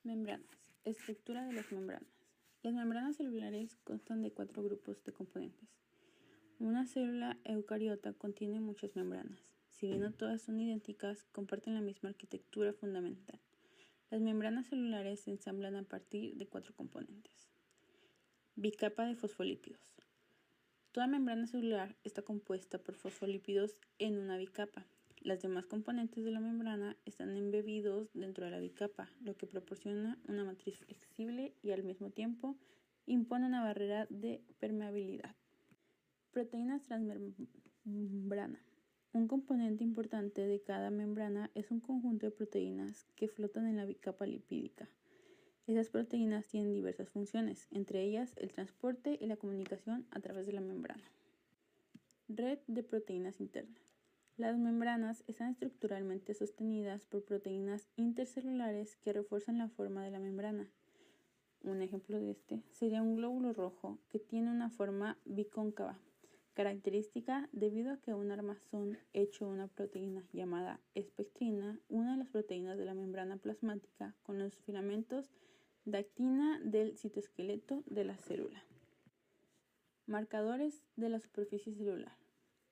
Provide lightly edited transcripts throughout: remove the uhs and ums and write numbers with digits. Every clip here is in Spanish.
Membranas. Estructura de las membranas. Las membranas celulares constan de 4 grupos de componentes. Una célula eucariota contiene muchas membranas. Si bien no todas son idénticas, comparten la misma arquitectura fundamental. Las membranas celulares se ensamblan a partir de 4 componentes. Bicapa de fosfolípidos. Toda membrana celular está compuesta por fosfolípidos en una bicapa. Las demás componentes de la membrana están embebidos dentro de la bicapa, lo que proporciona una matriz flexible y al mismo tiempo impone una barrera de permeabilidad. Proteínas transmembrana. Un componente importante de cada membrana es un conjunto de proteínas que flotan en la bicapa lipídica. Esas proteínas tienen diversas funciones, entre ellas el transporte y la comunicación a través de la membrana. Red de proteínas internas. Las membranas están estructuralmente sostenidas por proteínas intercelulares que refuerzan la forma de la membrana. Un ejemplo de este sería un glóbulo rojo que tiene una forma bicóncava, característica debido a que un armazón hecho de una proteína llamada espectrina une a las proteínas de la membrana plasmática con los filamentos de actina del citoesqueleto de la célula. Marcadores de la superficie celular.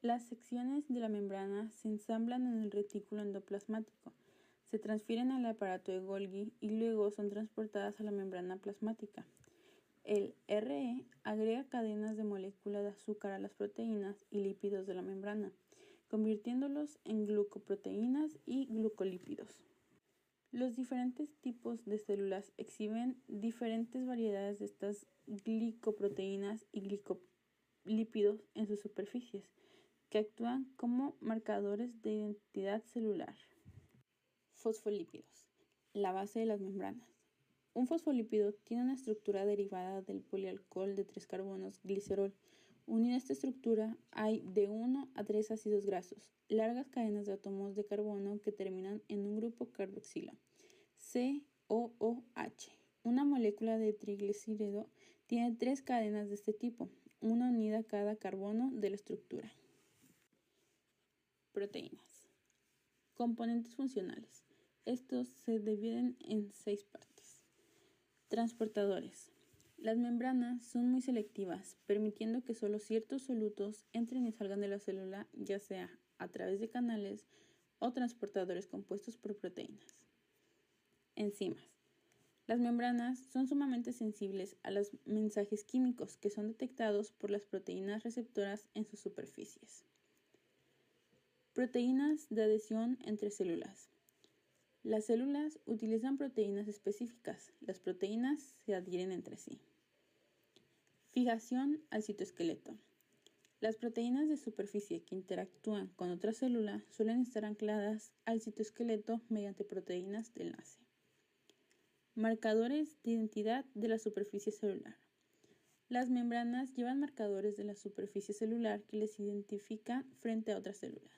Las secciones de la membrana se ensamblan en el retículo endoplasmático, se transfieren al aparato de Golgi y luego son transportadas a la membrana plasmática. El RE agrega cadenas de moléculas de azúcar a las proteínas y lípidos de la membrana, convirtiéndolos en glucoproteínas y glucolípidos. Los diferentes tipos de células exhiben diferentes variedades de estas glicoproteínas y glicolípidos en sus superficies, que actúan como marcadores de identidad celular. Fosfolípidos. La base de las membranas. Un fosfolípido tiene una estructura derivada del polialcohol de 3 carbonos glicerol. Unida a esta estructura hay de 1 a 3 ácidos grasos, largas cadenas de átomos de carbono que terminan en un grupo carboxilo, COOH. Una molécula de triglicérido tiene 3 cadenas de este tipo, una unida a cada carbono de la estructura. Proteínas. Componentes funcionales. Estos se dividen en 6 partes. Transportadores. Las membranas son muy selectivas, permitiendo que solo ciertos solutos entren y salgan de la célula, ya sea a través de canales o transportadores compuestos por proteínas. Enzimas. Las membranas son sumamente sensibles a los mensajes químicos que son detectados por las proteínas receptoras en sus superficies. Proteínas de adhesión entre células. Las células utilizan proteínas específicas. Las proteínas se adhieren entre sí. Fijación al citoesqueleto. Las proteínas de superficie que interactúan con otra célula suelen estar ancladas al citoesqueleto mediante proteínas de enlace. Marcadores de identidad de la superficie celular. Las membranas llevan marcadores de la superficie celular que les identifican frente a otras células.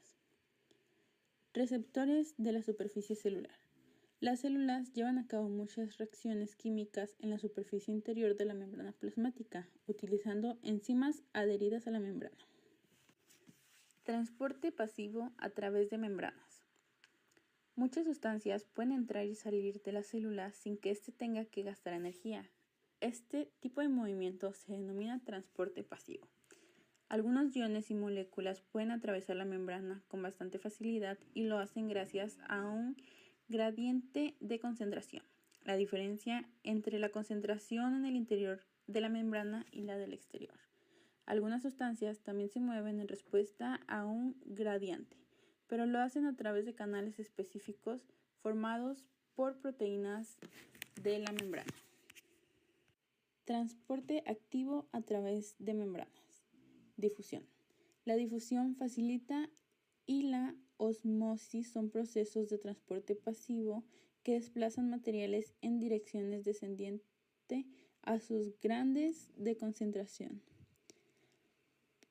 Receptores de la superficie celular. Las células llevan a cabo muchas reacciones químicas en la superficie interior de la membrana plasmática, utilizando enzimas adheridas a la membrana. Transporte pasivo a través de membranas. Muchas sustancias pueden entrar y salir de la célula sin que éste tenga que gastar energía. Este tipo de movimiento se denomina transporte pasivo. Algunos iones y moléculas pueden atravesar la membrana con bastante facilidad y lo hacen gracias a un gradiente de concentración, la diferencia entre la concentración en el interior de la membrana y la del exterior. Algunas sustancias también se mueven en respuesta a un gradiente, pero lo hacen a través de canales específicos formados por proteínas de la membrana. Transporte activo a través de membranas. Difusión. La difusión facilita y la osmosis son procesos de transporte pasivo que desplazan materiales en direcciones descendientes a sus grandes de concentración.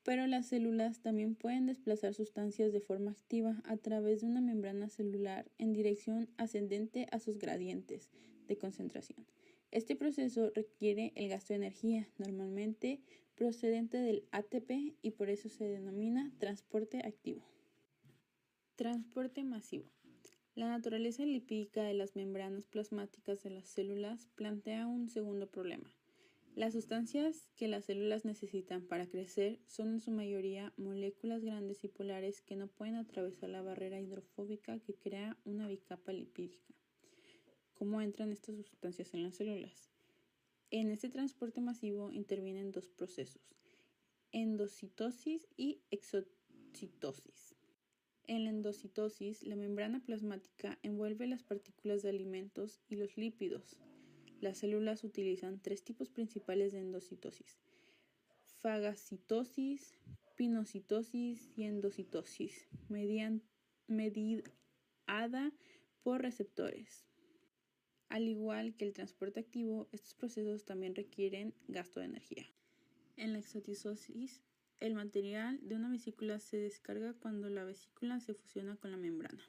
Pero las células también pueden desplazar sustancias de forma activa a través de una membrana celular en dirección ascendente a sus gradientes de concentración. Este proceso requiere el gasto de energía, normalmente procedente del ATP, y por eso se denomina transporte activo. Transporte masivo. La naturaleza lipídica de las membranas plasmáticas de las células plantea un segundo problema. Las sustancias que las células necesitan para crecer son en su mayoría moléculas grandes y polares que no pueden atravesar la barrera hidrofóbica que crea una bicapa lipídica. ¿Cómo entran estas sustancias en las células? En este transporte masivo intervienen dos procesos, endocitosis y exocitosis. En la endocitosis, la membrana plasmática envuelve las partículas de alimentos y los lípidos. Las células utilizan tres tipos principales de endocitosis: fagocitosis, pinocitosis y endocitosis, mediada por receptores. Al igual que el transporte activo, estos procesos también requieren gasto de energía. En la exocitosis, el material de una vesícula se descarga cuando la vesícula se fusiona con la membrana.